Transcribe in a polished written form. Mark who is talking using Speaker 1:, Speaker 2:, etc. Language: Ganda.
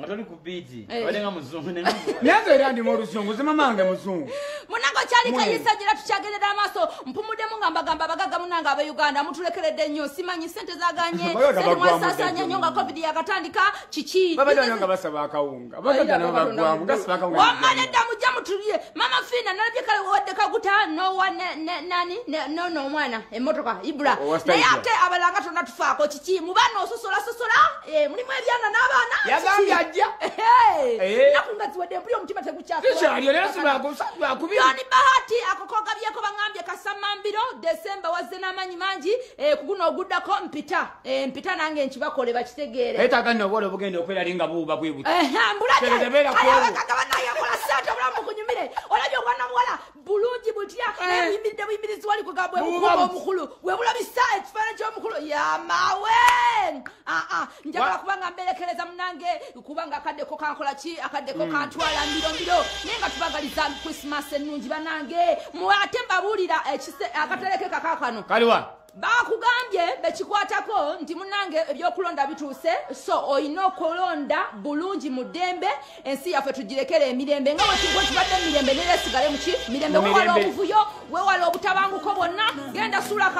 Speaker 1: Atoni kubiti. Walenga muzungu ne.
Speaker 2: Nyanza era ndi muzungu zimamange muzungu.
Speaker 3: Munango chali kayisajira tuchagerera amaso mpumude mungamba gamba bagaga munanga aba Uganda mutulekeredde nnyo simanyi sente zaganye sente mwasasanya nyonga covid yakatandika chichi.
Speaker 2: Baba nyonga basaba akawunga. Bagaga nabo bagwamu gasaba akawunga.
Speaker 3: Wamane damu jamu tuliye. Mama Fina nalabye kale wadde kaguta no one nani no mwana emotoka ibula. Naye ate abalanga tonna tufaako chichi mubano sosola mulimu ebyana n'abaana.
Speaker 2: Yagambye ajja.
Speaker 3: Nakungaziwadde mpulira omutima tegukyako.
Speaker 2: Kikyali lero sibagusaba kubi.
Speaker 3: Yoni bahati akokogabyeko bangambye Kasamambiro December wazze n'amanyi mangi kuguno oguddako mpita nange nkibakole bakitegeere.
Speaker 2: Etaka nno bole bugende okwera linga buuba bwibuti.
Speaker 3: Mbulaje. Ayabakagaba naye akola sente obulamu kunyumire. Olabye obwana muwala bulungi butya buyimirizi wali kugabwe omukulu webulabisa ekifaananyi ky'omukulu yamawe. Njagala kubanga mberekereza munange kubanga akaddeko kankola ki akaddeko kantwala mbiro naye nga tubagaliza Christmas ennungi banange muate mbabuulira akatereke kakakano
Speaker 2: kaliwa
Speaker 3: bakugambye bekikwatako nti munange ebyokulonda bituuse so oyina okulonda bulungi mu ddembe ensi yaffe tugirekera emirembe nga wekigwe kibadde emirembe neresigale muki mirembe wewala obuvuyo wewala obutabanguko bwonna genda suula